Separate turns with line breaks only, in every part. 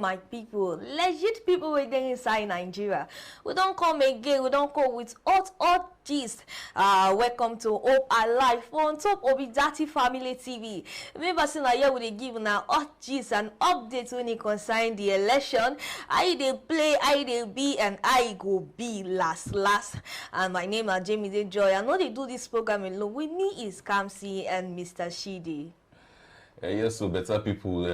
My people, legit people waiting inside Nigeria. We don't come again, we don't come with hot gist. Welcome to Hope Alive on top of Obidati Family TV. Remember, saying here we give now hot gist and updates when it concern the election. I they play, I they be, and I go be last. And my name is Jamie Joy. I know they do this program alone. With me is Kamsi and Mr. Shidi.
Yes, so better people.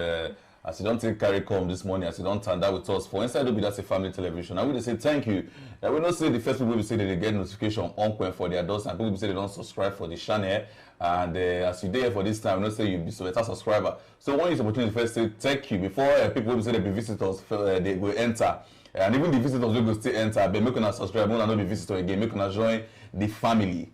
As you don't take carry come this morning, as you don't turn that with us for inside Obidati Family Television. I will say thank you. I will not say the first people will say that they get notification on for their doors, and people will say they don't subscribe for the channel. And as you there for this time, we not say you'll be so better subscriber. So one is opportunity first say thank you before people will say they be visitors, they will enter. And even the visitors will go still enter, but make us subscribe, we not be visitor again, make us join the family.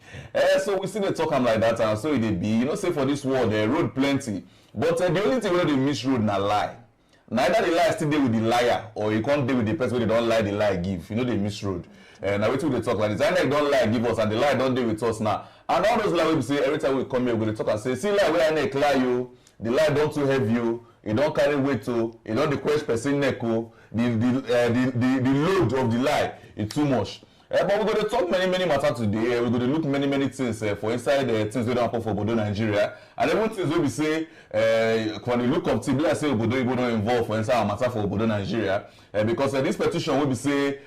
So we see the talk like that, and so it be, you know, say for this world, the road plenty. But the only thing where they miss road na lie. Neither the lie still deal with the liar, or you can't deal with the person where they don't lie, the lie give. You know they miss road. Now wait till they talk like this. INEC don't lie give us, and the lie don't deal with us now. And all those lie we say every time we come here, we talk and say, see lie where INEC lie you, the lie don't too heavy you, it don't carry weight to, it don't the question person neck the load of the lie is too much. But we're going to talk many matters today. We're going to look many things for inside things we don't happen for Obodo Nigeria. And even things we say, when you look up TV, I say Obodo Igbo don't involve for inside our matter for Obodo Nigeria. Because this petition will be say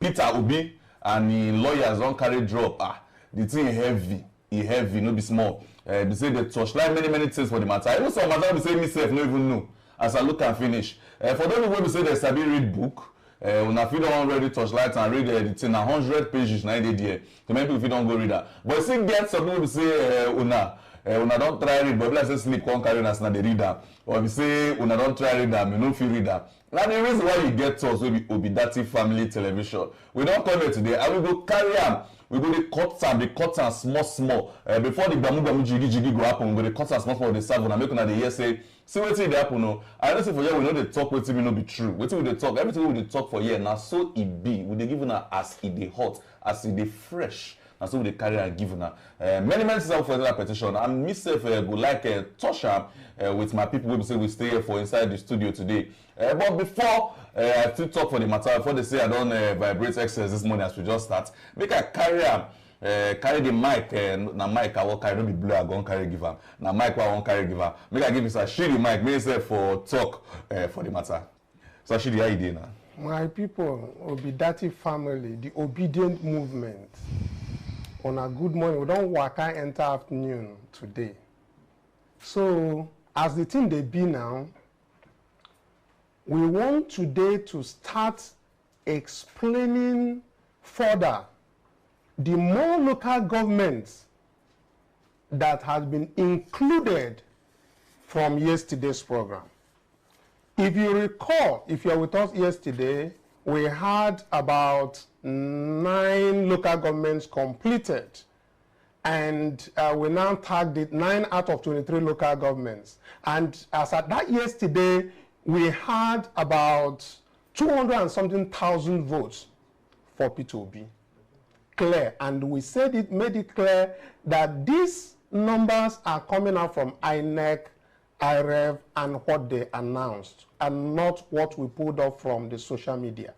Peter Obi and the lawyers don't carry drop. The thing heavy, no be small. They say they touchline many things for the matter. Even some matter we say myself no even know as I look and finish. For those people we say they sabi read book. When if you don't already touch light and read the thing, 100 pages, 90 there. So many people if you don't go read that. But still get some people say, una don't try read, but let's say sleep can't carry us now they read that. Or we say, una don't try read that, you don't feel read that. Now the reason why you get to us will be Obidati Family Television. We don't come here today, I will go carry on. We go to cut them small. Before the gamu jiggy go happen, we go to cut them small the serve and make una the hear say, see what they happen no. I don't say for here we know they talk wetin we no be true. Wetin we dey talk, everything we dey talk for here na so it be. We dey give una as it dey hot, as it dey fresh. Na so we dey carry and give una. Many things out for that petition. And myself go like touch am with my people wey say we stay here for inside the studio today. But before I still talk for the matter, before they say I don't vibrate excess this morning as we just start, make I carry the mic, na mic I won't carry, don't be blue, I won't carry give am. Na mic I won't carry give am. Make I give Mr. Shidi mic, make say for talk for the matter. So Shidi, how you doing now?
My people, Obidati family, the obedient movement. On a good morning, we don't work out enter afternoon today. So as the thing they be now, we want today to start explaining further the more local governments that has been included from yesterday's program. If you recall, if you are with us yesterday, we had about 9 local governments completed. And we now tagged it 9 out of 23 local governments. And as at that yesterday, we had about 200 and something thousand votes for P2B. Clear. And we said it, made it clear that these numbers are coming out from INEC, IREV, and what they announced, and not what we pulled up from the social media.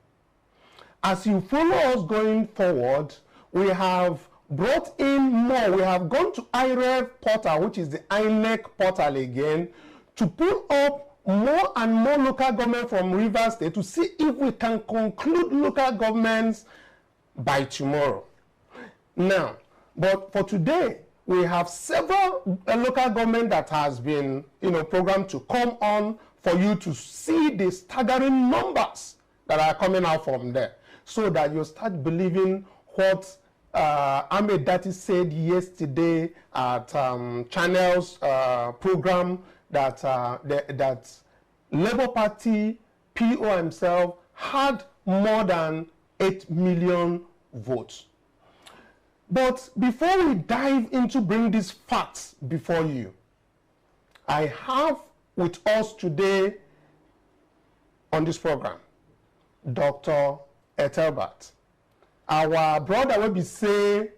As you follow us going forward, we have brought in more. We have gone to IREV portal, which is the INEC portal again, to pull up more and more local government from Rivers State to see if we can conclude local governments by tomorrow. Now, but for today, we have several local government that has been, programmed to come on for you to see the staggering numbers that are coming out from there, so that you start believing what Ahmed Dati said yesterday at Channel's program that that Labour Party PO himself had more than 8 million votes. But before we dive into bring these facts before you, I have with us today on this program Dr. Ethelbert, our brother will be say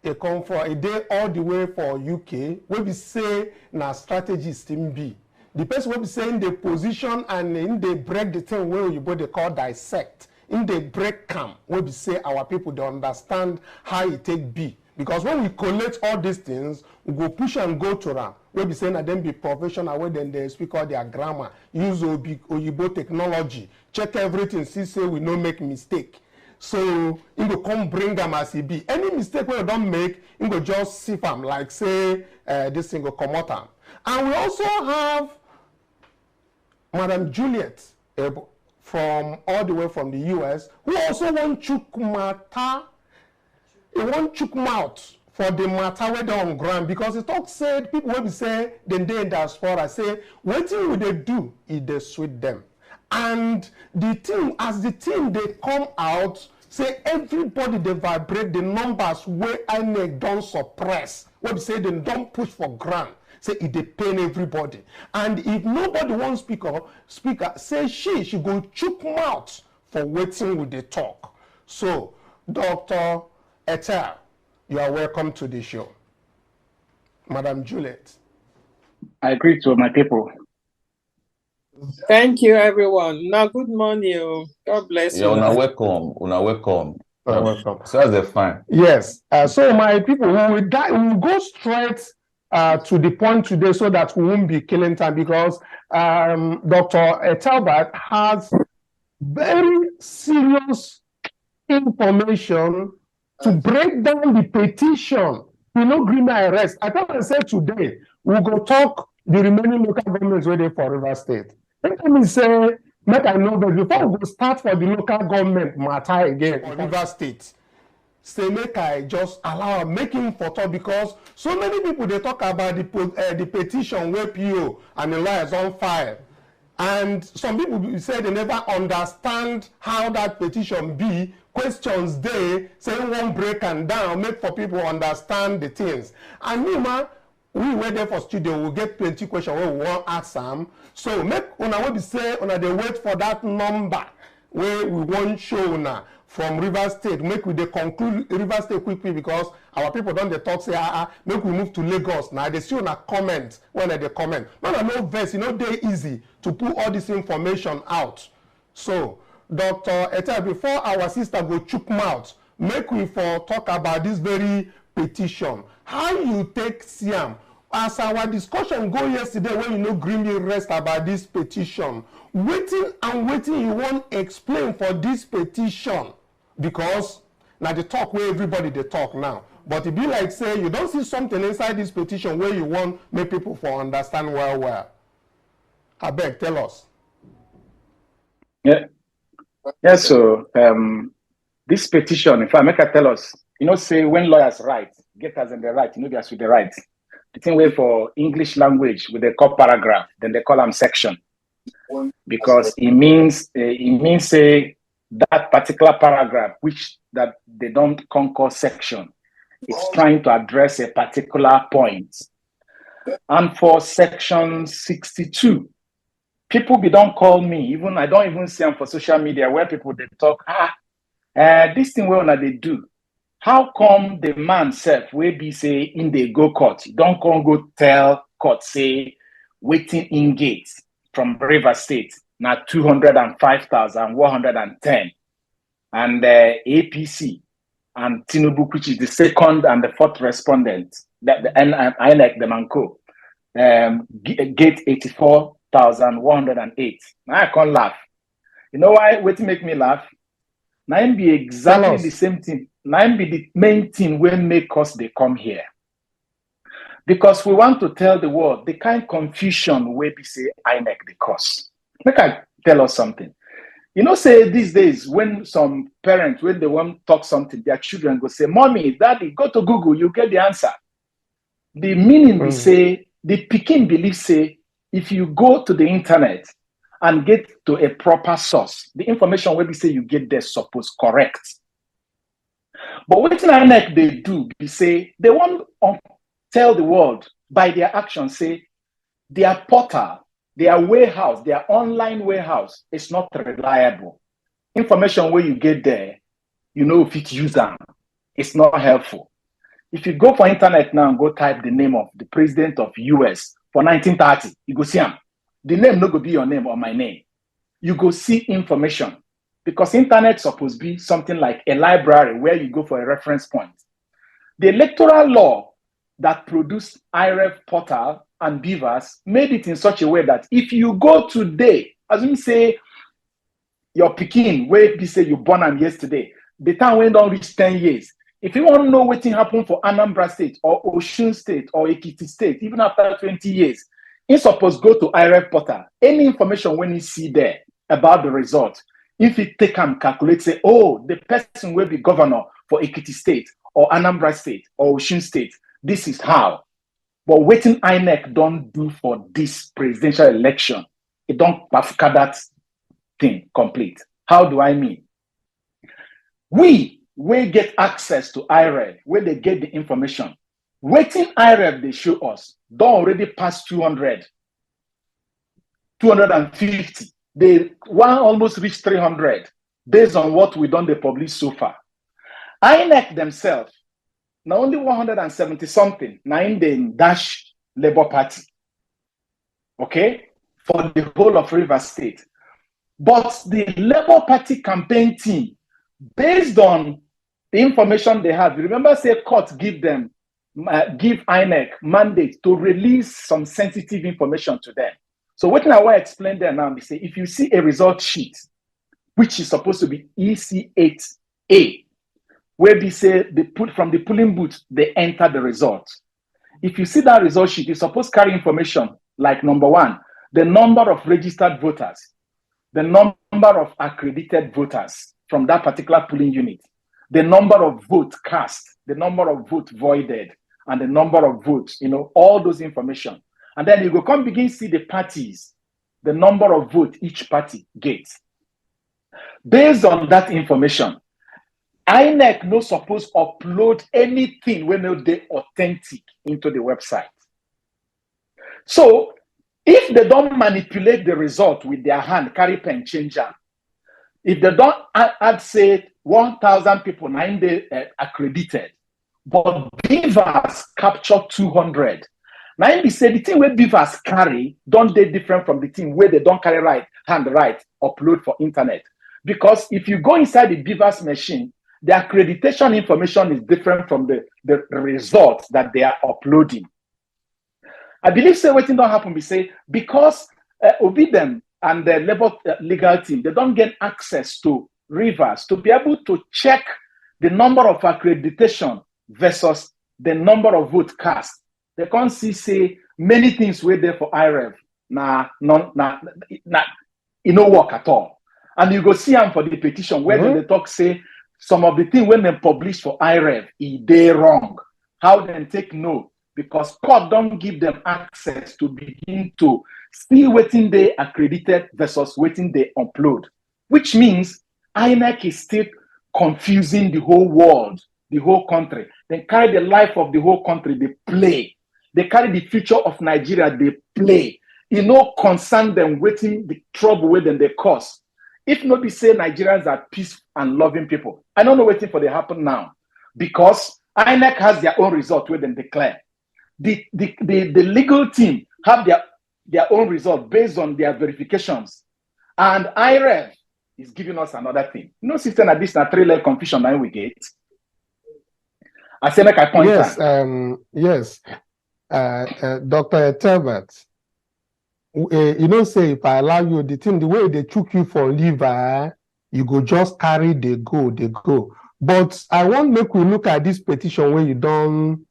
e come for a day all the way for UK, where we say na strategist team B. The person will be saying the position and in they break the thing where you they call dissect. In the break camp, where we say our people don't understand how it take be. Because when we collect all these things, we go push and go to them. Where we say that them be professional, where then they speak all their grammar, use Oyibo technology, check everything, see say we no make mistake. So you go come bring them as it be. Any mistake we don't make, you go just see them like say this thing go come out. And we also have Madam Juliet from all the way from the US, who also want chook matter. He want chook mouth for the matter where they on ground, because it talk said people will be say then they in diaspora say what thing will they do if they sweet them. And the team, as the team they come out, say everybody they vibrate the numbers where INEC don't suppress, where we say they don't push for ground. Say it dey pain everybody. And if nobody wants speaker, say she go chook mouth for waiting with the talk. So, Dr. Etel, you are welcome to the show. Madam Juliet.
I agree to my people.
Thank you, everyone. Now, good morning. God bless you.
Yeah, una welcome. Una welcome.
Welcome.
So that's fine.
Yes. So my people, we will go straight to the point today so that we won't be killing time, because Dr. Talbot has very serious information to break down the petition to no criminal arrest. I thought I said today we'll go talk the remaining local governments where they for River State. Let me say, make I know that before we go start for the local government matter again for River State. Say make I just allow making photo, because so many people they talk about the petition where PO and the lawyers on file, and some people say they never understand how that petition be. Questions they say one break and down, make for people understand the things. And me man, we were there for studio, we'll get plenty questions where we want ask them. So make una will be say una they wait for that number where we won't show now. From River State, make we they conclude River State quickly, because our people don't they talk say make we move to Lagos. Now they see on a comment when they comment. No verse, you know they easy to put all this information out. So Dr. Etel, before our sister go chook mouth, make we for talk about this very petition. How you take Siam? As our discussion go yesterday when you know Greenly rest about this petition, waiting you want explain for this petition. Because now the talk where everybody they talk now, but it be like say you don't see something inside this petition where you want make people for understand well. I beg, tell us.
Yeah. So this petition, if I make a tell us, you know, say when lawyers write, get us in the right, you know, that's with the right. The thing way for English language with the call paragraph, then they call them section, because it means say that particular paragraph, which that they don't conquer section, it's trying to address a particular point. And for section 62, people don't call me, even I don't even see them for social media where people they talk, this thing where they do. How come the man self will be say in the go court? Don't come go tell court say waiting in gates from River State. Now 205,110, and APC and Tinubu, which is the second and the fourth respondent, that the INEC the Manco, gate 84,108. Now I can't laugh. You know why? What make me laugh? Now it be exactly the same thing. Now it be the main thing will make us they come here, because we want to tell the world the kind of confusion where we say INEC the cause. Make I tell us something. You know, say these days when some parents, when they want to talk something, their children go say, "Mommy, Daddy, go to Google, you get the answer." The meaning we say, the Peking believe say, if you go to the internet and get to a proper source, the information where we say you get there supposed correct. But what INEC they do, they say they want to tell the world by their actions, say their portal, their warehouse, their online warehouse is not reliable. Information where you get there, you know if it use them, it's not helpful. If you go for internet now and go type the name of the president of US for 1930, you go see him. The name no go be your name or my name. You go see information, because internet supposed to be something like a library where you go for a reference point. The electoral law that produced IREV portal and Beavers made it in such a way that if you go today, as we say, your Pekin, where you say you born am yesterday, the time when don't reach 10 years. If you want to know what happened for Anambra State or Osun State or Ekiti State, even after 20 years, you supposed go to IREV portal. Any information when you see there about the result, if you take and calculate, say, oh, the person will be governor for Ekiti State or Anambra State or Osun State, this is how. But waiting INEC don't do for this presidential election, it don't bafka that thing complete. How do I mean? We get access to IREV, where they get the information. Waiting IREV, they show us, don't already pass 200, 250. They one almost reach 300 based on what we done they publish so far. INEC themselves, now only 170 something, now in the dash Labour Party, okay, for the whole of Rivers State. But the Labour Party campaign team, based on the information they have, remember, say court give them, give INEC mandate to release some sensitive information to them. So what I want to explain there now, they say, if you see a result sheet, which is supposed to be EC8A, where they say they put from the polling booth, they enter the result. If you see that result sheet, it's supposed to carry information like number one, the number of registered voters, the number of accredited voters from that particular polling unit, the number of votes cast, the number of votes voided, and the number of votes, all those information. And then you go come begin see the parties, the number of votes each party gets. Based on that information, INEC no suppose upload anything when they authentic into the website. So if they don't manipulate the result with their hand, carry pen changer, if they don't add say 1,000 people, 9 days accredited, but Beavers capture 200. Now they say the thing where Beavers carry don't they different from the thing where they don't carry hand upload for internet. Because if you go inside the Beavers machine, the accreditation information is different from the results that they are uploading. I believe say what don't happen, we say, because Obidem and the Labour legal team, they don't get access to Rivers to be able to check the number of accreditation versus the number of votes cast. They can't say many things were there for IREV. It no work at all. And you go see them for the petition where they talk say some of the things when they publish for IREV, they wrong. How they take note? Because court don't give them access to begin to see waiting they accredited versus waiting they upload, which means INEC is still confusing the whole world, the whole country. They carry the life of the whole country, they play. They carry the future of Nigeria, they play. Concern them waiting the trouble with them they cause. If not, we say Nigerians are peaceful and loving people. I don't know waiting for the happen now, because INEC has their own result where them declare. The legal team have their own result based on their verifications. And IREV is giving us another thing. System at this, 3-layer confusion now we get. I say, make I point out.
Yes. Dr. Telbert, say if I allow you the way they took you for liver, you go just carry they go. But I want make we look at this petition where you don't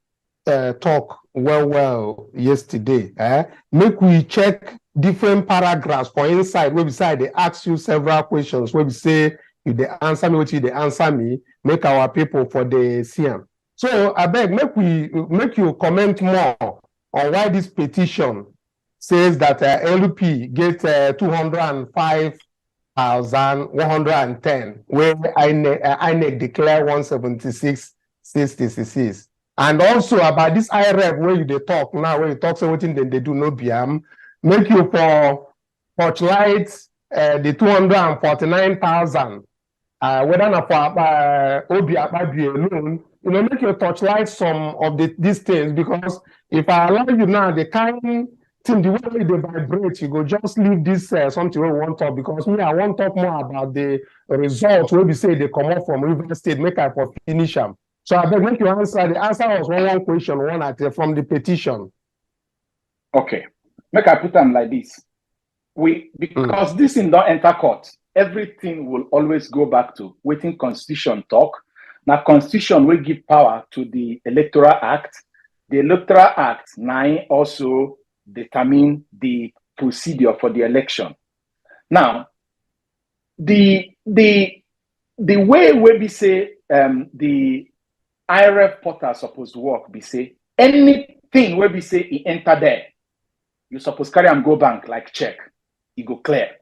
talk well yesterday. Make we check different paragraphs for inside where beside they ask you several questions where we say if they answer me what you they answer me, make our people for the CM. So I beg make you comment more on why this petition says that LP get 205,110, where INEC declare 176,666. And also about this IREV where they talk now, where you talk so then they do no BM, make you for spotlight the 249,000 whether not for Obi alone, make you touchlight some of these things, because if I allow you now, the kind thing, the way they vibrate, you go just leave this something we want to talk, because me, I want to talk more about the results where we say they come up from River State, make I for finish them. So I beg make you answer. The answer was one question, from the petition.
Okay. Make I put them like this. Because this in don't enter court, everything will always go back to waiting Constitution talk. Now, Constitution will give power to the Electoral Act. The Electoral Act now also determine the procedure for the election. Now, the way we say the IRF portal supposed to work, we say anything where we say it enter there, you suppose carry and go bank like check, it go clear.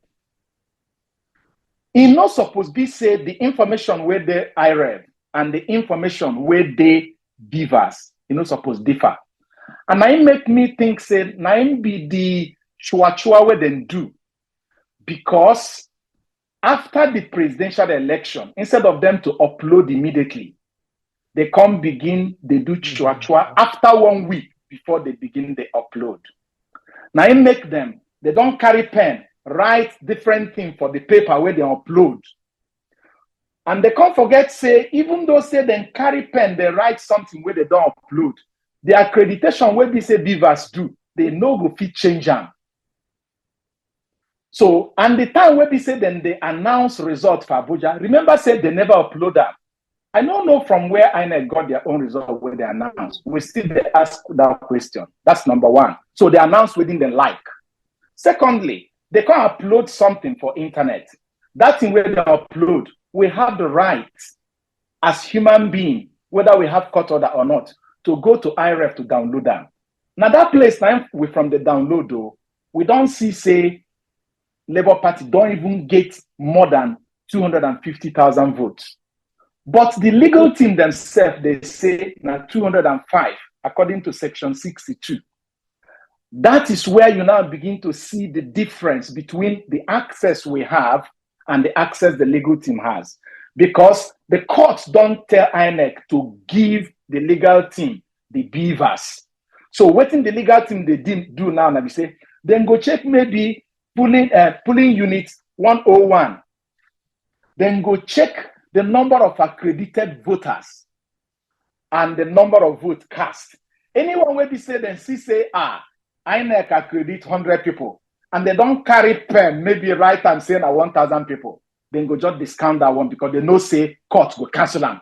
It not supposed be say the information where the IRF and the information where they give us, it not supposed differ. And I make me think say now be the chua where they do, because after the presidential election, instead of them to upload immediately, they come begin, they do chua after 1 week before they begin the upload. Now I make them, they don't carry pen, write different thing for the paper where they upload. And they can't forget say, even though say they carry pen, they write something where they don't upload. The accreditation where they say Beavers do, they no go fit change them. So, and the time where they say then they announce result for Abuja, remember say they never upload them. I don't know from where INEC got their own result where they announced. We still they ask that question. That's number one. So they announce within the like. Secondly, they can't upload something for internet. That thing where they upload, we have the right as human being, whether we have court order or not, to go to IRF to download them. Now that place now we from the download though, we don't see say Labour Party don't even get more than 250,000 votes. But the legal team themselves, they say now 205, according to section 62. That is where you now begin to see the difference between the access we have and the access the legal team has. Because the courts don't tell INEC to give the legal team the beavers. So what in the legal team they didn't do now, we say, then go check maybe polling unit 101. Then go check the number of accredited voters and the number of votes cast. Anyone where they say then say, INEC accredit 100 people and they don't carry pen, maybe write and say 1,000 people, then go just discount that one because they know say court go cancel them.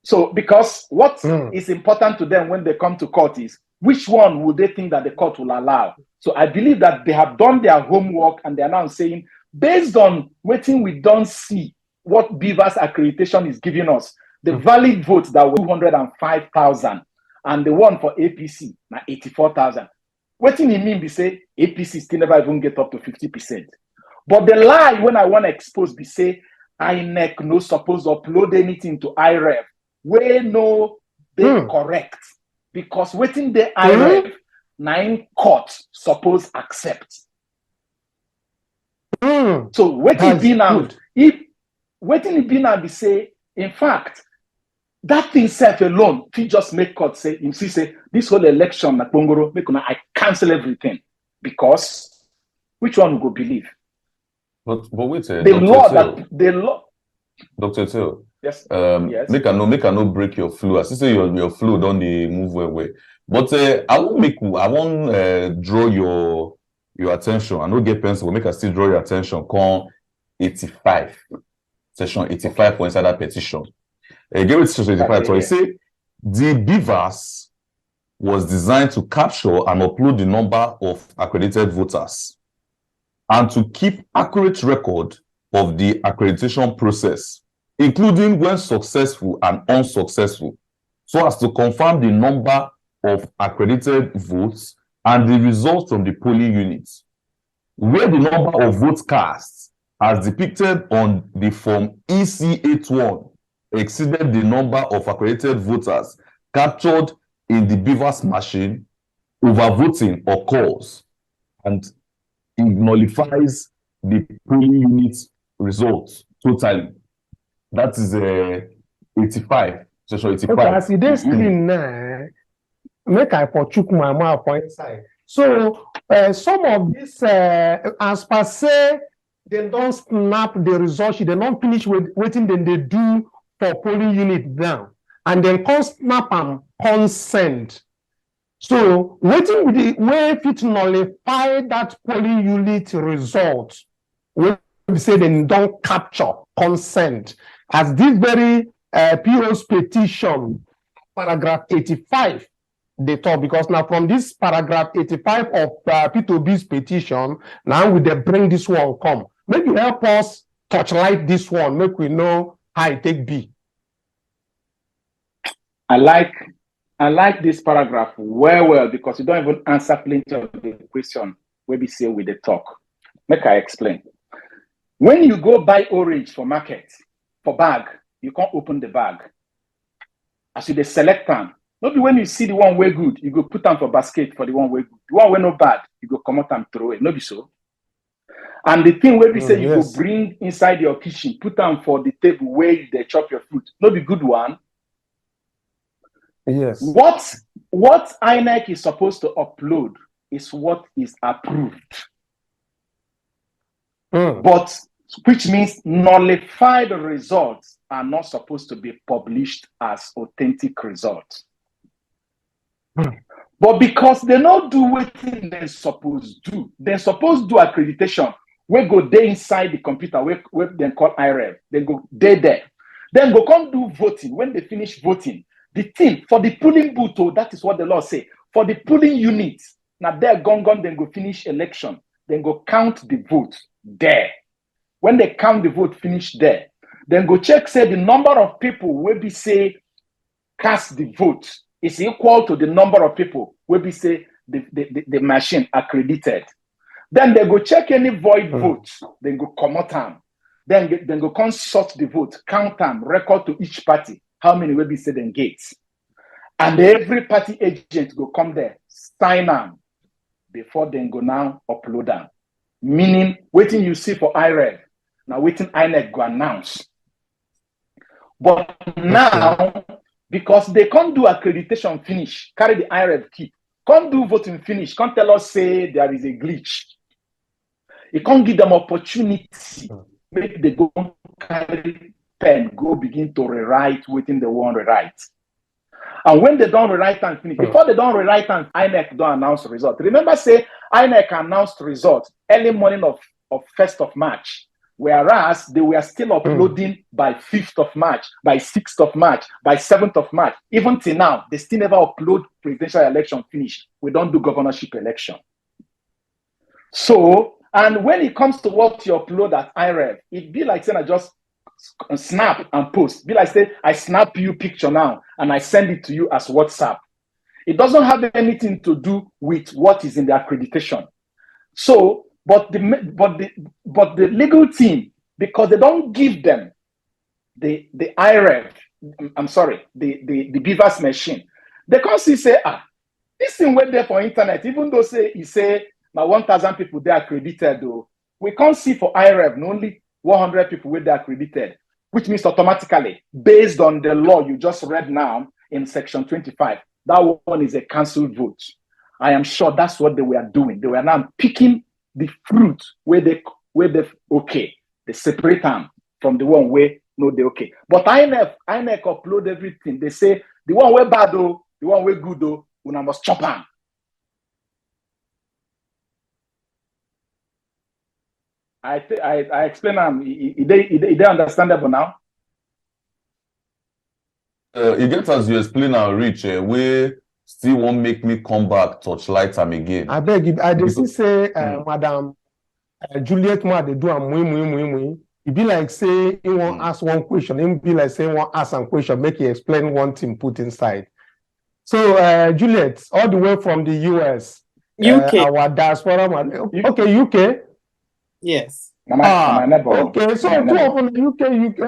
So because what is important to them when they come to court is which one would they think that the court will allow? So I believe that they have done their homework and they are now saying, based on waiting we don't see what Beavers accreditation is giving us, the valid votes that were 205,000 and the one for APC, now 84,000. What do you mean we say APC still never even get up to 50%? But the lie when I want to expose be say INEC no suppose upload anything to IREF, where no they correct. Because waiting the IREF, 9 courts suppose accept. So waiting be now, if waiting it be now be say, in fact, that thing self alone, if you just make court say, you see, say, this whole election, I cancel everything. Because which one will go believe?
But wait,
the law that the law.
Dr. Till,
yes.
Yes. Make a no break your flow. As you say, your flow don't they move away. But I won't draw your attention. I know get pencil, but make us still draw your attention. Con 85, section 85 for inside that petition. Give it to section 85. So he say the Beavers was designed to capture and upload the number of accredited voters and to keep accurate record of the accreditation process, including when successful and unsuccessful, so as to confirm the number of accredited votes and the results from the polling units, where the number of votes cast as depicted on the form EC81 exceeded the number of accredited voters captured in the Beavers machine, overvoting occurs and it nullifies the polling unit results. totally. That is 85. So 85.
Okay, I see this screen now. Make I chook my mouth on inside. So some of this, as per se, they don't snap the result sheet. They don't finish with waiting. Then they do for polling unit down, and then come snap and consent. So waiting with the way fit nullify that polling unit result. We say they don't capture consent as this very PO's petition, paragraph 85. They talk because now from this paragraph 85 of P2B's petition, now we they bring this one come. Maybe help us touchlight this one, make we know how it take be.
I like this paragraph well because you don't even answer plenty of the question where we say with the talk. Make I explain. When you go buy orange for market, for bag, you can't open the bag. As you select them, maybe when you see the one way good, you go put them for basket for the one way good. The one way no bad, you go come out and throw it. No be so. And the thing where we say you go bring inside your kitchen, put them for the table where they chop your food. No be good one.
Yes.
What INEC is supposed to upload is what is approved. But which means nullified results are not supposed to be published as authentic results. But because they not do what they're supposed to do, they're supposed to do accreditation. We go there inside the computer, we then call IREV. They go there. Then go come do voting. When they finish voting, the team for the polling booth, that is what the law say. For the polling unit, now they're gone, then go finish election. Then go count the vote there. When they count the vote, finish there. Then go check, say the number of people will be say cast the vote is equal to the number of people will be say the machine accredited. Then they go check any void votes. Then go come out them. Then go consult the vote, count them, record to each party how many will be said in gates. And every party agent go come there, sign them before then go now upload them. Meaning, waiting you see for IREV, now waiting INEC go announce. But now, because they can't do accreditation finish, carry the IREV key, can't do voting finish, can't tell us say there is a glitch. It can't give them opportunity, make they go carry pen, go begin to rewrite within the one rewrite. And when they don't rewrite and finish, before they don't rewrite and INEC don't announce the result. Remember, say INEC announced the result early morning of 1st of March, whereas they were still uploading by 5th of March, by 6th of March, by 7th of March. Even till now, they still never upload presidential election finish. We don't do governorship election. So, and when it comes to what you upload at IREV, it be like saying I just snap and post. Be like say I snap you picture now and I send it to you as WhatsApp. It doesn't have anything to do with what is in the accreditation. So, but the legal team, because they don't give them the IREV, I'm sorry, the Beavers machine, they can't see say this thing went there for internet, even though he say now 1,000 people they are accredited though. We can't see for IREV only 100 people with they accredited, which means automatically, based on the law you just read now in section 25, that one is a cancelled vote. I am sure that's what they were doing. They were now picking the fruit where they okay. They separate them from the one where no they okay. But INEC upload everything. They say the one where bad though, the one where good though, we must chop them. I explain them. They understandable now.
You get as you explain and reach we still won't make me come back touchlight them again.
I beg you. I just say, Madam Juliet, ma they do a mui. It be like say you want ask one question. It be like say you want ask some question. Make you explain one thing put inside. So Juliet, all the way from the US,
UK,
our diaspora. Okay, UK.
Yes.
Okay, so two of them UK.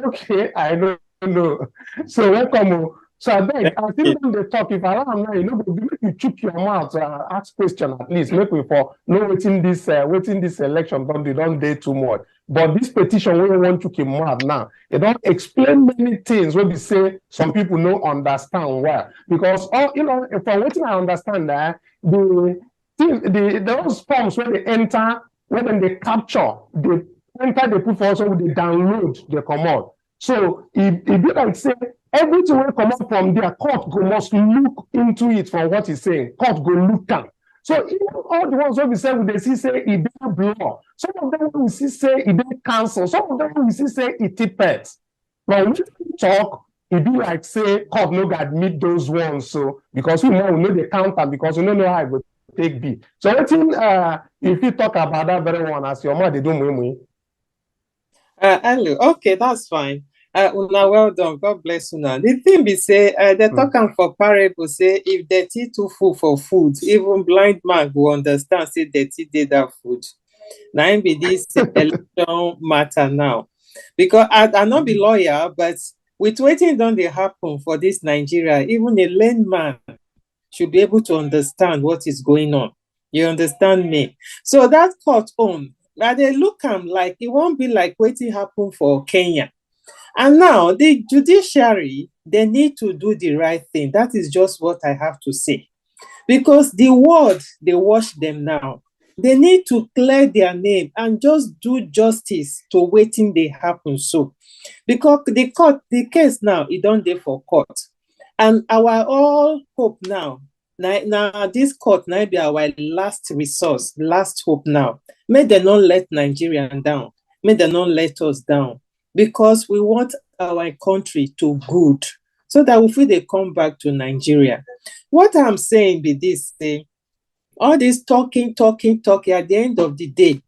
Okay, I don't know. So welcome. So I beg,
Thank
I
you.
think when they talk, if I am now, you know, make you chook your mouth, ask question at least, make we for know waiting this election, don't day too much. But this petition, we want to keep mouth now. They don't explain many things when we say some people don't understand why. Because all you know, from what I understand that those forms when they enter, when they capture, they enter, they put for also they download, they come out. So if you like say everything will come up from there, court must look into it from what he's saying. Court go look at. So even all the ones where we say they see say it didn't blow. Some of them we see say it didn't cancel. Some of them we see say it tipped. But when we talk, it be like say court no go admit those ones. So because we know the counter because we don't know how it would take B. So I think if you talk about that very one as your mother they do me.
Hello. Okay, that's fine. Una well done. God bless una. The thing be say, they talking for parable say if dirty too full for food, even blind man will understand say dirty did that food. Now be this election matter now, because I not be lawyer, but with waiting done they happen for this Nigeria, even a layman should be able to understand what is going on. You understand me? So that court own. Now they look like it won't be like waiting happen for Kenya. And now the judiciary, they need to do the right thing. That is just what I have to say. Because the world, they wash them now. They need to clear their name and just do justice to waiting they happen so. Because the case now, it don't there for court. And our all hope now this court now be our last resource, last hope now. May they not let Nigerian down. May they not let us down. Because we want our country to good. So that if they come back to Nigeria. What I'm saying be this, all this talking, at the end of the day,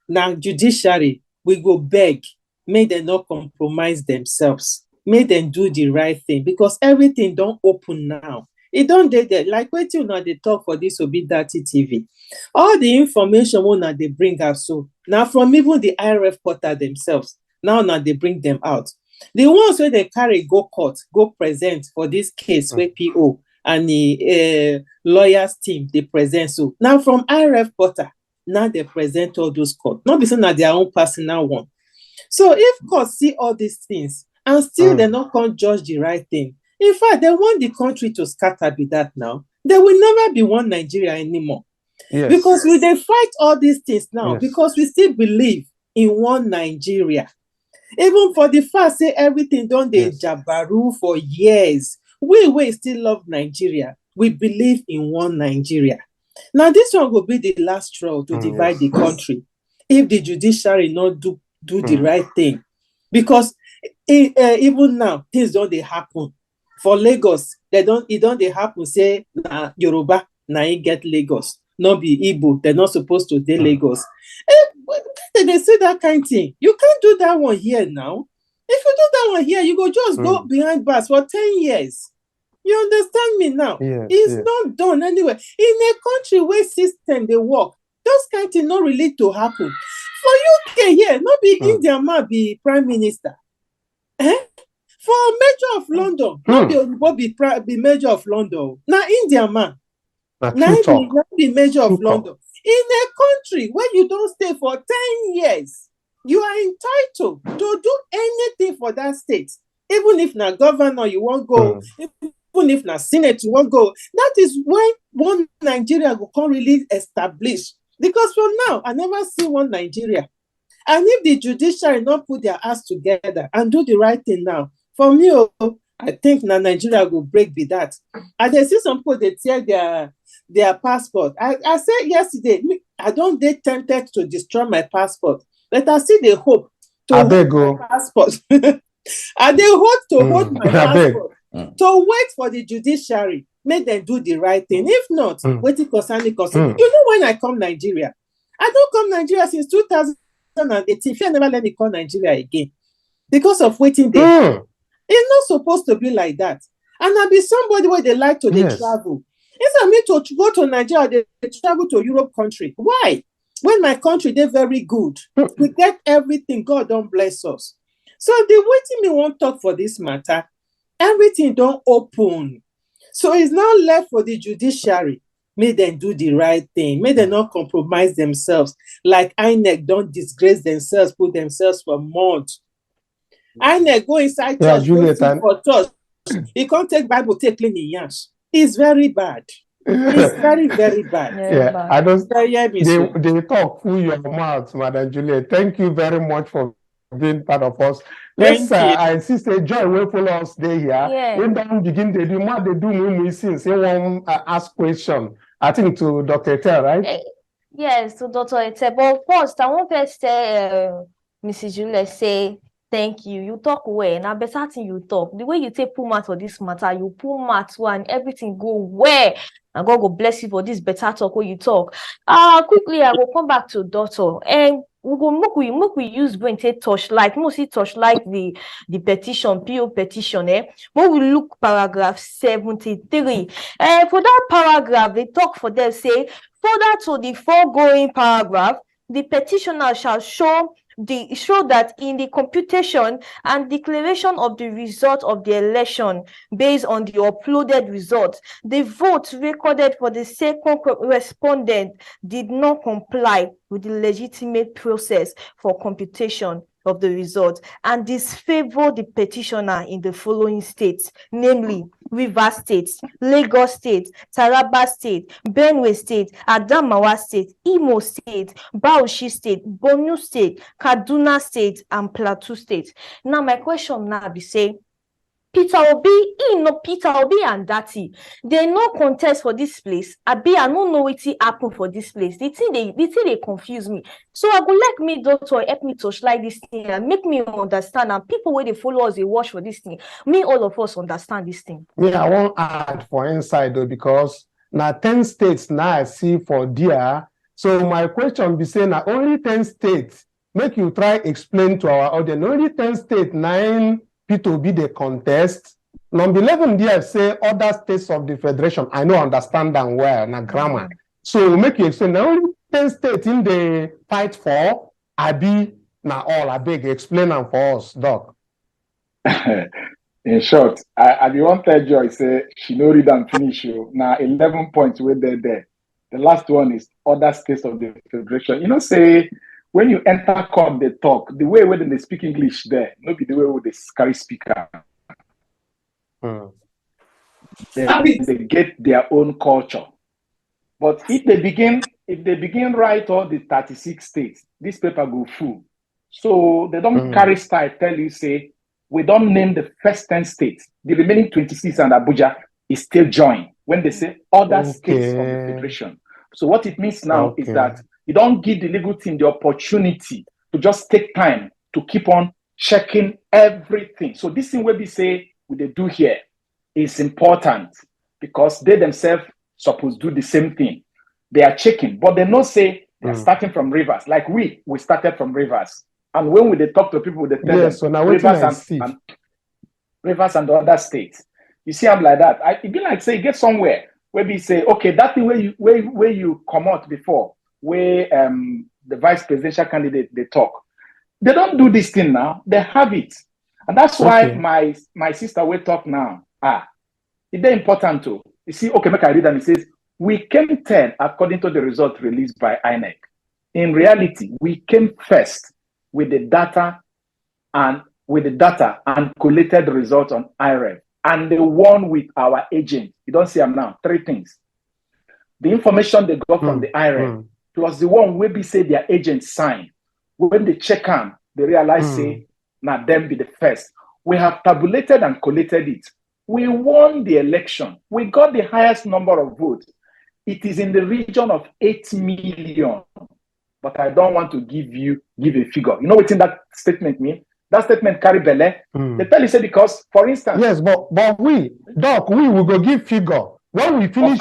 now judiciary, we go beg, may they not compromise themselves. May them do the right thing. Because everything don't open now. It don't there. Like wait till now they talk for this Obidati TV. All the information now they bring up so. Now from even the IRF portal themselves. Now they bring them out. The ones where they carry go court, go present for this case where PO and the lawyers team they present so. Now from IRF portal, now they present all those court. Not because na their own personal one. So if court see all these things and still they not can judge the right thing. In fact, they want the country to scatter be that now. There will never be one Nigeria anymore. Yes. Because we they fight all these things now because we still believe in one Nigeria. Even for the fact say everything done the Jabaru for years, we still love Nigeria. We believe in one Nigeria. Now this one will be the last straw to divide the country if the judiciary not do the right thing. Because even now things don't they happen. For Lagos, it don't they happen say Yoruba na get Lagos. Not be Igbo, they're not supposed to do Lagos. They say that kind of thing. You can't do that one here now. If you do that one here, you go just go behind bars for 10 years. You understand me now? It's not done anyway. In a country where system they work, those kind of things not really to happen. For UK here, not be India man be prime minister. For Major of London, not be Major of London. Now India man. Now be Major of London. In a country where you don't stay for 10 years, you are entitled to do anything for that state. Even if na governor you won't go, even if na Senate you won't go. That is when one Nigeria will come really establish. Because for now, I never see one Nigeria. And if the judiciary not put their ass together and do the right thing now, for me, I think na Nigeria will break be that. And they see some people, they tear their passport. I said yesterday, I don't get tempted to destroy my passport, but I see the hope to hold my passport. And they hope to hold my passport to wait for the judiciary, make them do the right thing. If not, wait concerning. You know when I come Nigeria, I don't come Nigeria since 2018. If you never let me come Nigeria again because of waiting there. It's not supposed to be like that. And I be somebody where they like to travel. Instead of me to go to Nigeria, they travel to Europe country. Why? When my country, they're very good. We get everything. God don't bless us. So the waiting me won't talk for this matter. Everything don't open. So it's now left for the judiciary. May them do the right thing. May they not compromise themselves. Like INEC don't disgrace themselves, put themselves for mud. INEC go inside church, go sing for church. You can't take Bible, take clean in yansh. It's very bad. It's very, very bad.
Yeah, I don't. They talk through your mouth, Madam Juliet. Thank you very much for being part of us. Yes, I see say Joy will follow us there here.
Yeah.
When don't begin they do what they do when we since they want ask question. I think to Dr. Etel, right?
Yes, to Dr. Etel. But first, I want to say, Mrs. Juliet, say thank you. You talk well. Now, better thing you talk. The way you take pull mat for this matter, you pull mat and everything go well. And God will bless you for this better talk when you talk. Quickly, I will come back to Doctor. And we go make we use brain take torchlight. Mostly torchlight the petition, PO petition. When we look paragraph 73. For that paragraph, they talk for them, say, further to the foregoing paragraph, the petitioner shall show that in the computation and declaration of the result of the election based on the uploaded results, the vote recorded for the second respondent did not comply with the legitimate process for computation of the results and disfavor the petitioner in the following states, namely Rivers State, Lagos State, Taraba State, Benue State, Adamawa State, Imo State, Bauchi State, Borno State, Kaduna State, and Plateau State. Now, my question now be say, Peter Obi and Dati, they no contest for this place. I don't know what happened for this place. The thing they confuse me. So I would like me, Doctor, help me to slide this thing and make me understand. And people where they follow us, they watch for this thing. Me, all of us understand this thing.
Yeah, I won't add for inside though, because now 10 states now I see for there. So my question be saying now only 10 states. Make you try explain to our audience. Only 10 states, 9 P2 be the contest. Number 11 there say other states of the federation. I know understand them well, na grammar. So make you explain. Now only 10 states in the fight for, I be na all. I beg explain them for us, Doc.
In short, I be one tell Joy say she no read and finish you. Now 11 points where they're there. The last one is other states of the federation. You know, say when you enter court, they talk. The way when they speak English there, not be the way when they carry speaker. They get their own culture. But if they begin write all the 36 states, this paper go full. So they don't carry style, tell you, say, we don't name the first 10 states. The remaining 26 and Abuja is still joined when they say other states of the federation. So what it means now is that you don't give the legal team the opportunity to just take time to keep on checking everything. So this thing where we say what they do here is important because they themselves supposed to do the same thing. They are checking, but they not say they're starting from Rivers. Like we started from Rivers. And when they talk to people, they tell them
so now
Rivers and the other states. You see, I'm like that. It be like say get somewhere where we say, okay, that thing where you come out before, where the vice presidential candidate they talk. They don't do this thing now. They have it. And that's why my sister will talk now. It's very important too. You see, okay, make I read and it says, we came 10 according to the result released by INEC. In reality, we came first with the data and collated the results on IREG. And the one with our agent. You don't see them now. 3 things. The information they got from the IREG plus the one where we say their agent signed. When they check them, they realize say, now them be the first. We have tabulated and collated it. We won the election. We got the highest number of votes. It is in the region of 8 million. But I don't want to give a figure. You know what in that statement mean? That statement carry belle. They tell you say because, for instance.
Yes, but we will go give figure. When we finish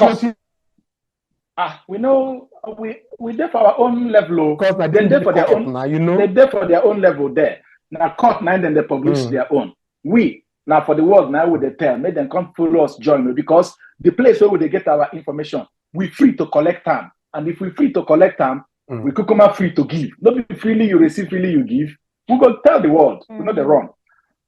we know we there for our own level.
Because
they're there for their own
now, you know.
They're there for their own level there. Now court now then they publish their own. We now for the world now would they tell, make them come follow us, join me, because the place where would they get our information, we free to collect them. And if we free to collect them, we could come out free to give. Not be freely you receive, freely you give. We go tell the world, we know they're wrong.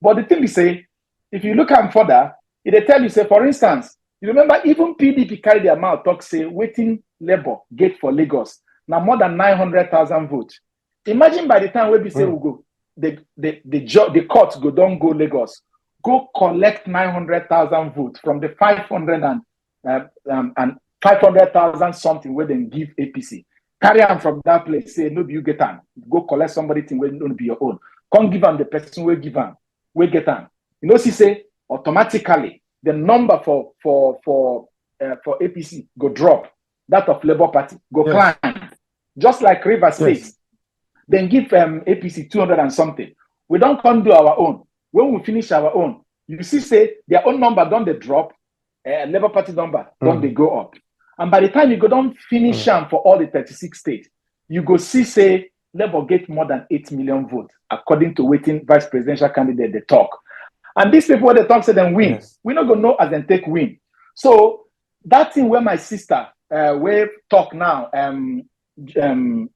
But the thing we say, if you look at further, they tell you, say, for instance, you remember even PDP carry their mouth talk, say, waiting labor gate for Lagos. Now more than 900,000 votes. Imagine by the time we say we go, the court don't go Lagos, go collect 900,000 votes from the 500,000 something where they give APC. Carry them from that place, say, no, you get them. Go collect somebody thing where don't be your own. Can't give them the person where give them, where get them. You know, she say automatically the number for APC go drop, that of Labour Party go climb, just like River State. Then give APC 200 and something. We don't come do our own. When we finish our own, you see, say their own number don't they drop, Labour Party number don't they go up. And by the time you go down finish them for all the 36 states, you go see, say, Labour get more than 8 million votes, according to waiting vice presidential candidate they talk. And these people, they talk, say them win. Yes. We're not going to know as they take win. So that thing where my sister, we talk now,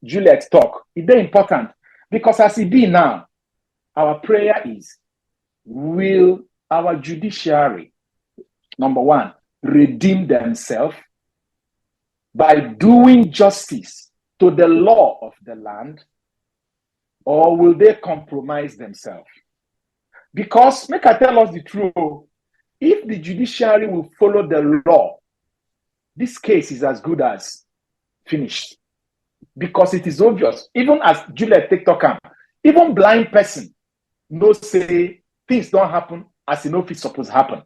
Juliet talk, it's very important. Because as it be now, our prayer is, will our judiciary, number one, redeem themselves by doing justice to the law of the land, or will they compromise themselves? Because, make I tell us the truth, if the judiciary will follow the law, this case is as good as finished. Because it is obvious, even as Juliet TikTok, even blind person knows, say, things don't happen as you know it's supposed to happen.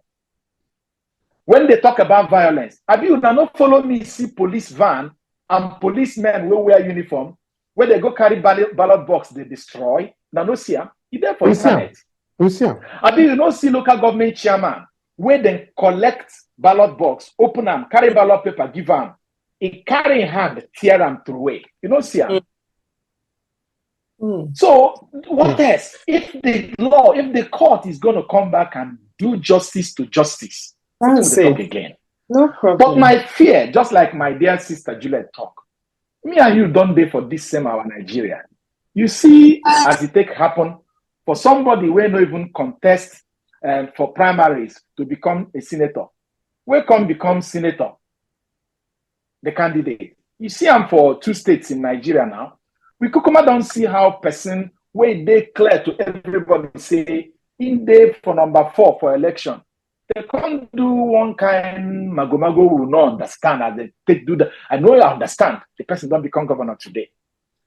When they talk about violence, have you not follow me see police van and policemen will wear uniform, where they go carry ballot box, they destroy? Now, no see them. You there for internet. Have you not see local government chairman, where they collect ballot box, open them, carry ballot paper, give them. He carry in hand, tear them through away. You know, see them. So, what else? If the law, if the court is going to come back and do justice to justice, we'll talk again.
No problem.
But my fear, just like my dear sister Juliet talk, me and you don't there for this same our Nigeria. You see, as it take happen, for somebody who not even contest for primaries to become a senator, we come become senator, the candidate. You see, I'm for 2 states in Nigeria now. We Kukuma don't see how person where they clear to everybody say in there for number 4 for election. They can't do one kind magomago will not understand as they do that. I know you understand. The person don't become governor today.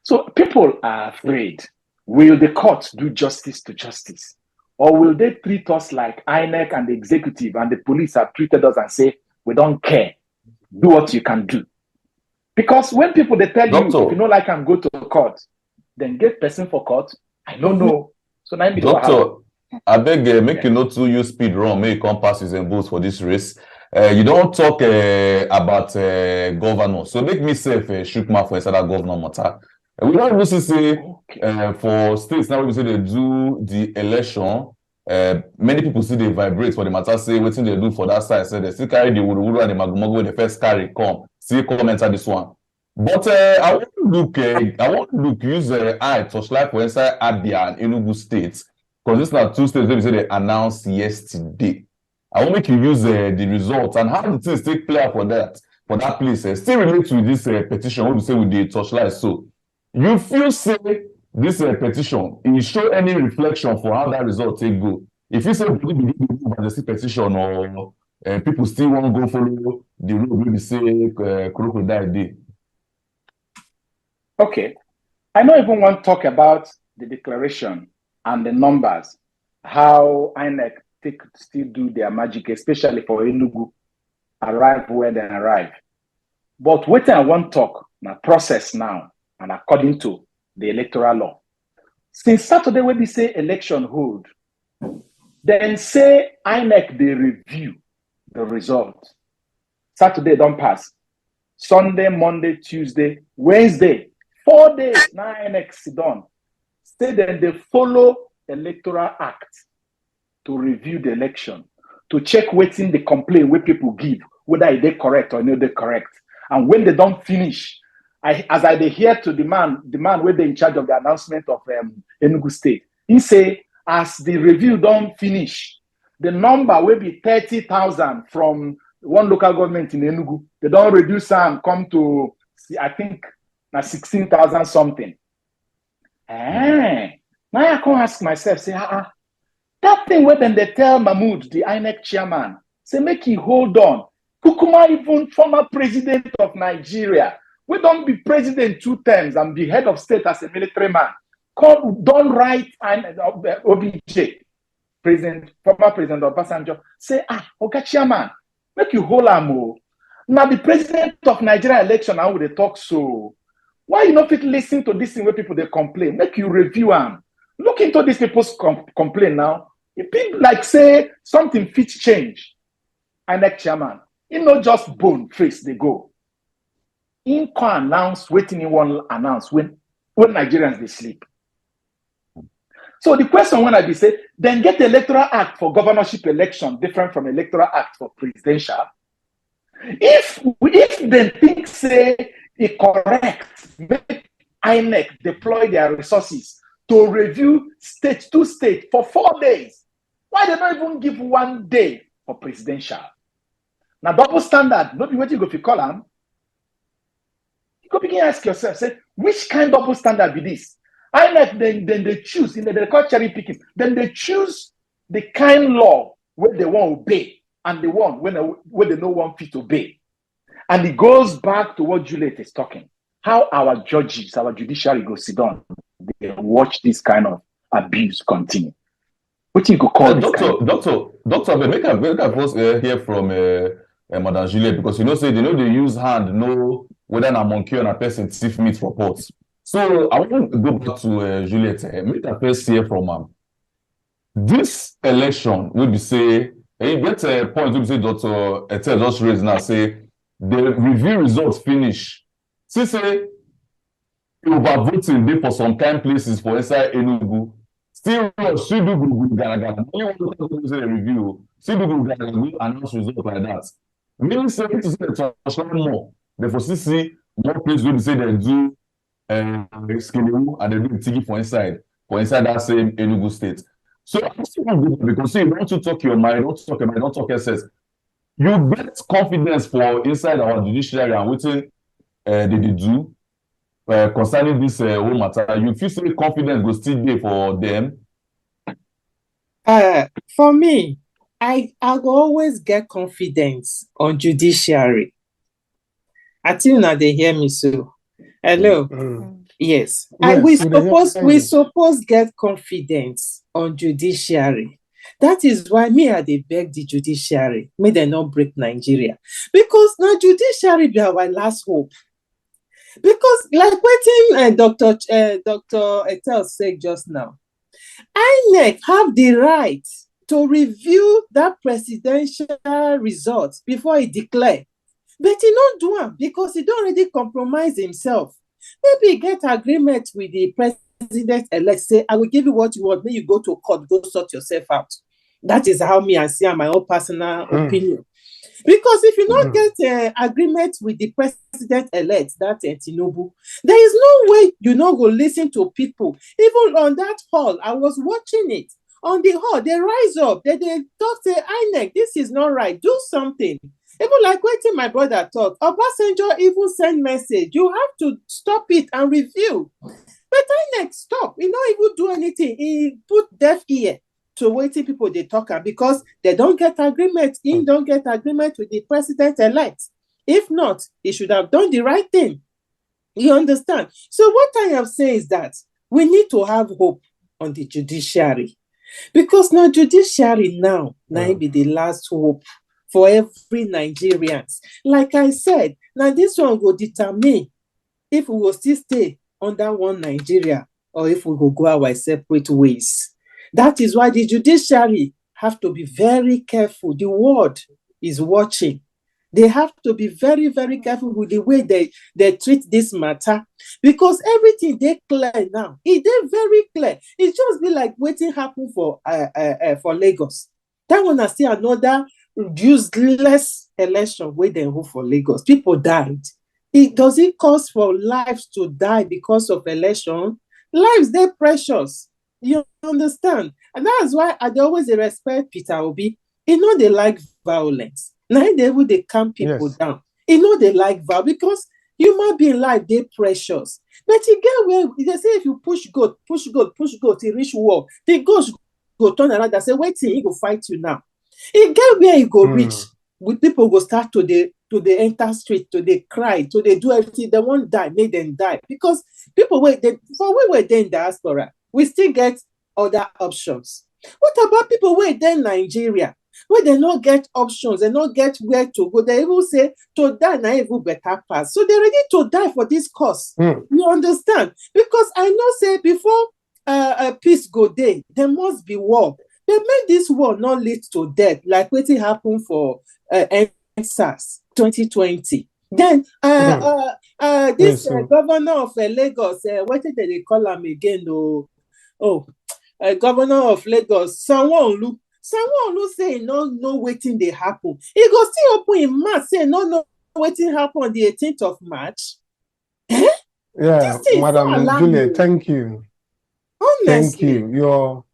So people are afraid. Will the court do justice to justice? Or will they treat us like INEC and the executive and the police have treated us and say, we don't care. Do what you can do. Because when people, they tell you, if you know like I'm go to court, then get person for court. I don't know. So now
Doctor, I beg, make you not to use speed run, make you come pass his votes for this race. You don't talk about governor. So make me say shoot mouth for inside that governor matter. We don't even say for states now we say they do the election. Many people see they vibrate for the matter, say what they do for that side. So they still carry the wudu and the magomago when they first carry come. See comment at this one. But I want to look, use eye touchlight for inside Abia and Enugu states. Because these are 2 states they say they announced yesterday. I want to make you use the results and how the things take place for that place. Still relate to this petition, what we say with the touchlight. So you feel say this petition, it show any reflection for how that result take go. If you say people believe the petition or people still want to go follow the road where we say crocodile day.
Okay. I don't even want to talk about the declaration and the numbers, how INEC still do their magic, especially for Enugu, arrive where they arrive. But what I want to talk, my process now, and according to the electoral law. Since Saturday, when they say election hold, then say INEC, they review the result. Saturday don't pass. Sunday, Monday, Tuesday, Wednesday, 4 days, now INEC sit down. Say then they follow Electoral Act to review the election, to check waiting the complaint where people give, whether they correct or not they correct. And when they don't finish, as I hear to the man where they in charge of the announcement of Enugu State, he say, as the review don't finish, the number will be 30,000 from one local government in Enugu. They don't reduce and come to, I think, 16,000 something. Now I can ask myself, say, that thing where then they tell Mahmoud, the INEC chairman, say, make he hold on. Kukuma, even former president of Nigeria, we don't be president 2 terms and be head of state as a military man. Don't write OBJ, former president of Obasanjo, say, okay, chairman, make you hold on. Now the president of Nigeria election, how would they talk so? Why you not fit listen to this thing where people they complain? Make you review them. Look into these people's complaint now. If people like say something fit change, INEC chairman, it not just bone face they go. In can announce, waiting in one announce when Nigerians they sleep. So the question when I be say, then get the electoral act for governorship election different from electoral act for presidential. If they think say it correct, make INEC deploy their resources to review state to state for 4 days. Why they not even give 1 day for presidential? Now double standard, not be what you go to call them. You go begin ask yourself, say, which kind of double standard be this? INEC then they choose, they call cherry picking, then they choose the kind law where they want to obey and the one where they no one fit to obey. And it goes back to what Juliet is talking. How our judges, our judiciary go sit down, they watch this kind of abuse continue. What you go call this
Doctor, make I first hear from Madam Juliet, because say they use hand, know whether a monkey or a person thief meat for pots. So I want to go back to Juliet. Make I first hear from her. This election will be say, you get a point to say Dr. Etel just raised now, say the review results finish. See, say overvoting dey for some kind places for inside Enugu. Still do garaga. Only one to say the review. Still do garaga announce results like that. Meaning say to say the transfer more. Therefore, see more places will say they do Skelewu and they do Tigi for inside that same Enugu state. So I still want to go because see, you don't talk your mind, don't talk excess. You get confidence for inside our judiciary and waiting they do concerning this whole matter. You feel so confident go still there for them?
For me, I go always get confidence on judiciary. I think now they hear me so. Hello. Yes. We suppose get confidence on judiciary. That is why me I dey beg the judiciary, may they not break Nigeria. Because now judiciary be our last hope. Because like what Dr. Etel said just now, INEC have the right to review that presidential results before he declare. But he don't do it because he don't already compromise himself. Maybe get agreement with the president-elect, say, I will give you what you want, then you go to court, go sort yourself out. That is how me I see my own personal opinion. Because if you not get agreement with the president-elect, that Tinubu, there is no way you not go listen to people. Even on that hall, I was watching it. On the hall, they rise up, they talk, say, INEC, this is not right, do something. Even like waiting my brother talk, Obasanjo even send message, you have to stop it and review. But INEC stop, he not even do anything. He put deaf ear to waiting people they talk because they don't get agreement. He don't get agreement with the president-elect. If not, he should have done the right thing. You understand? So what I am saying is that we need to have hope on the judiciary. Because now judiciary now be the last hope for every Nigerians. Like I said, now this one will determine if we will still stay under one Nigeria or if we will go our separate ways. That is why the judiciary have to be very careful. The world is watching. They have to be very, very careful with the way they treat this matter. Because everything they clear now. It is very clear. It just be like waiting happen for Lagos. That one is still another useless election where they hold for Lagos. People died. Does it cost for lives to die because of election? Lives, they're precious. You understand? And that's why I always respect Peter Obi. You know they like violence. Now they calm people down. You know they like violence because human being life, they precious. But you get where they say if you push goat, he reach war. The ghost go turn around and say, wait till he go fight you now. You get where you go reach. With people go start to the enter street, to they cry, to they do everything. They won't die, make them die. Because people we were there in diaspora, we still get other options. What about people who are there in Nigeria, where they not get options, they not get where to go? They even say to die na even better pass. So they're ready to die for this cause. You understand? Because I know say before peace go day, there must be war. They make this war not lead to death, like what happened for SARS 2020. Then this governor of Lagos, what did they call him again? Governor of Lagos, Sanwo-Olu say no waiting they happen. He go still open in March, say no waiting happen on the 18th of March.
Yeah, Madam Julia, thank you.
Honestly.
Thank you.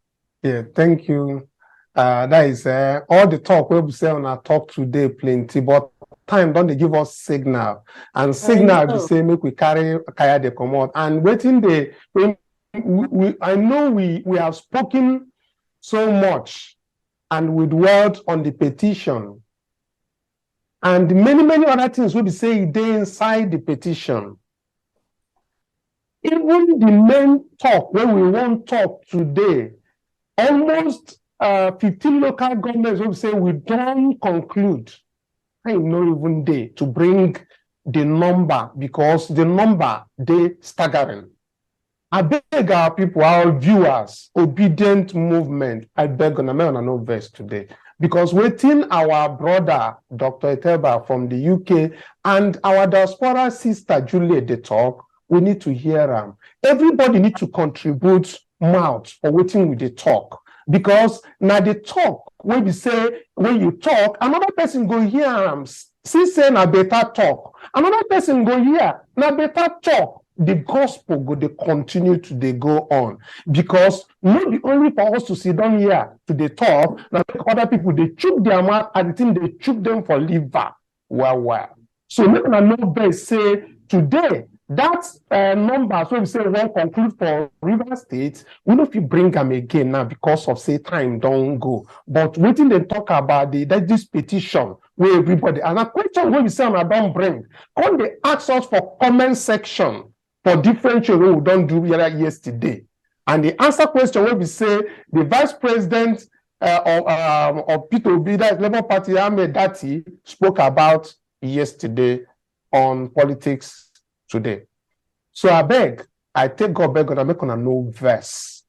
Thank you. That is all the talk we say on our talk today plenty, but time don't they give us signal, and signal we say make we carry kaya they come out and waiting they I know we have spoken so much and with words on the petition and many other things we be saying they inside the petition. Even the main talk when we won't talk today, almost 15 local governments will say we don't conclude. I know even they to bring the number because the number they staggering. I beg our people, our viewers, obedient movement. I beg on no verse today because waiting our brother Dr. Eteba from the UK and our diaspora sister Julie they talk. We need to hear them. Everybody need to contribute mouth for waiting with the talk. Because now the talk, when we say, when you talk, another person go hear them. See say na better talk. Another person go hear, na better talk. The gospel go they continue to they go on. Because not the only for us to sit down here to the talk, now other people they choke their mouth and the thing they choke them for liver. Wow. So make a no best say today. That number, so we say we won't conclude for River State, we know if you bring them again now because of say time don't go. But waiting they talk about this petition where everybody and a question where we say I don't bring. Come they ask us for comment section for different shows we don't do yesterday. And the answer question where we say the Vice President of Peter Obi, that Labour Party, Ahmed Dati, spoke about yesterday on politics today. So I take God beg God, I make on a no verse.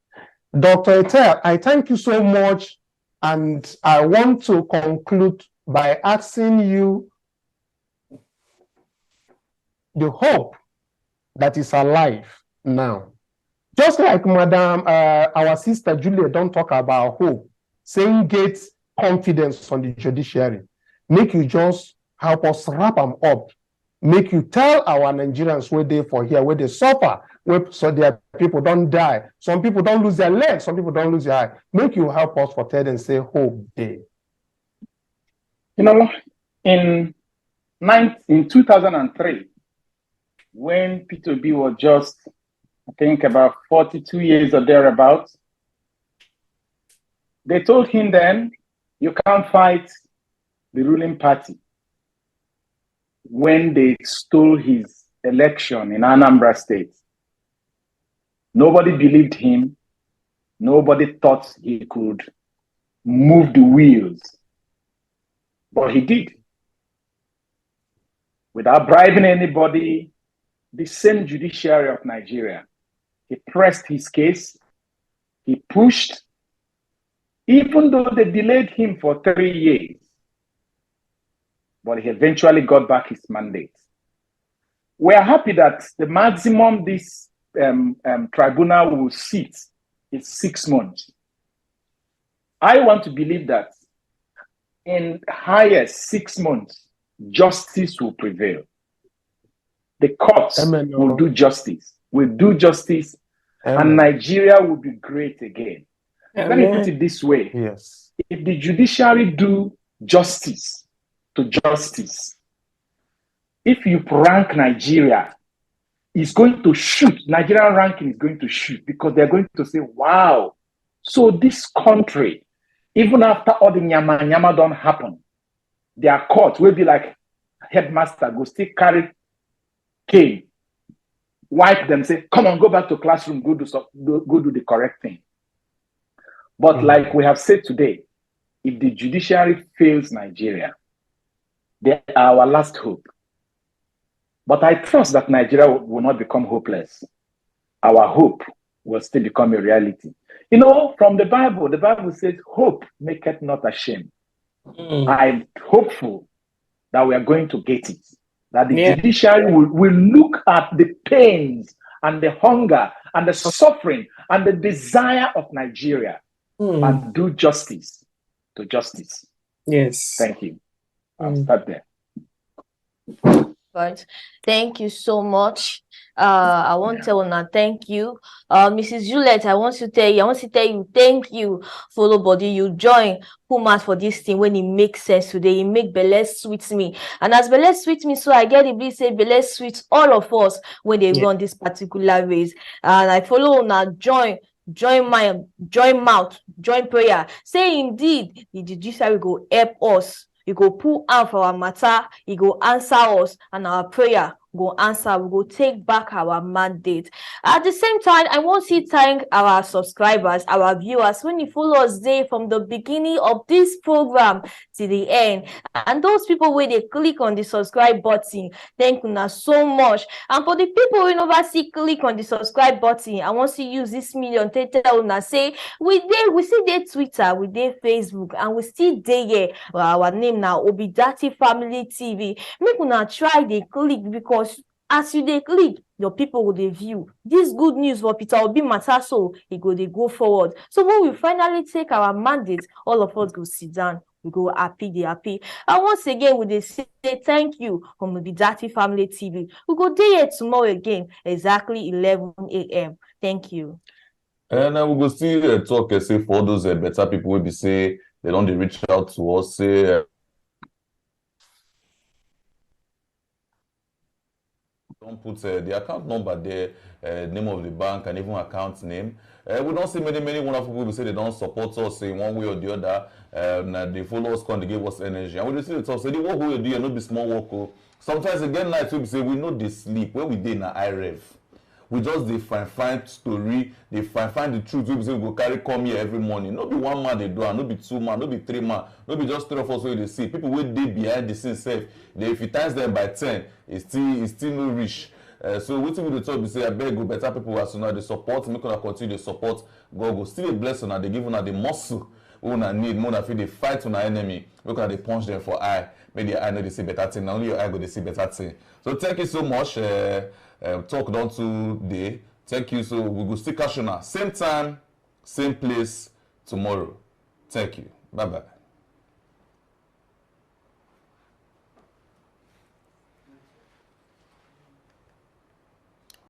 Dr. Etel, I thank you so much, and I want to conclude by asking you the hope that is alive now. Just like Madam, our sister Julia don't talk about hope, saying get confidence on the judiciary. Make you just help us wrap them up. Make you tell our Nigerians where they for here, where they suffer, so their people don't die. Some people don't lose their legs, some people don't lose their eye. Make you help us for tell and say hope day.
You know, in 2003, when Peter Obi was just, I think, about 42 years or thereabouts, they told him then, you can't fight the ruling party. When they stole his election in Anambra State, nobody believed him. Nobody thought he could move the wheels. But he did. Without bribing anybody, the same judiciary of Nigeria, he pressed his case, he pushed, even though they delayed him for 3 years. But he eventually got back his mandate. We are happy that the maximum this tribunal will sit is 6 months. I want to believe that in highest 6 months, justice will prevail. The courts will do justice, and Nigeria will be great again. Let me put it this way.
Yes.
If the judiciary do justice to justice, if you rank Nigeria, it's going to shoot. Nigerian ranking is going to shoot because they're going to say, wow, so this country, even after all the nyama don't happen, their court will be like headmaster, go still carry cane, wipe them, say, come on, go back to classroom, go do the correct thing. But like we have said today, if the judiciary fails Nigeria, they are our last hope. But I trust that Nigeria will not become hopeless. Our hope will still become a reality. You know, from the Bible says, hope maketh not ashamed. I'm hopeful that we are going to get it. That the judiciary will look at the pains and the hunger and the suffering and the desire of Nigeria and do justice to justice.
Yes.
Thank you. I'll start there.
Right. Thank you so much. I want to tell Una thank you. Mrs. Juliet, I want to tell you thank you for the body you join Pumas for this thing when it makes sense today. It make belle sweet me. And as belle sweet me, so I get the bliss say belle sweet all of us when they run this particular race. And I follow Una join mind, join mouth, join prayer. Say indeed the judiciary go help us. You go pull out for our matter, you go answer us, and our prayer go answer. We go take back our mandate. At the same time, I want to thank our subscribers, our viewers, when you follow us there from the beginning of this program to the end. And those people where they click on the subscribe button, thank you so much. And for the people who never see click on the subscribe button, I want to use this million to tell you say we see their Twitter, we their Facebook, and we still there. Our name now Obidati Family TV. Make una try they click because as you they click, your people will they view this good news for Peter Obi matter, so they go forward. So when we finally take our mandate, all of us go sit down. We go happy, they happy. And once again, we they say thank you from Obidati Family TV. We go there tomorrow again, exactly 11 a.m. Thank you.
And we will still talk say for those better people will be say they don't reach out to us, say don't put the account number there, name of the bank, and even account name. We don't see many wonderful people say they don't support us in one way or the other. They follow us, they give us energy. And we see the talk, say the work we do, not be small work. Sometimes again, night we say we know they sleep. When we did in IREV, we just they find story, they find the truth. We say we go carry come here every morning. Not be one man they do, and not be two man, not be three man, not be just three of us where they see. People where they behind the scenes safe. They if you times them by 10, it's still no reach. So what we talk we say I beg go better people as soon as they support, make una continue to support. God go still a blessing and they give una the muscle. We una need more than feel they fight on our enemy. Look at they punch them for eye. Maybe your eye know they see better thing. Now only your eye go they see better thing. So thank you so much. Talk down today. Thank you. So we go still catch you now. Same time, same place tomorrow. Thank you. Bye bye.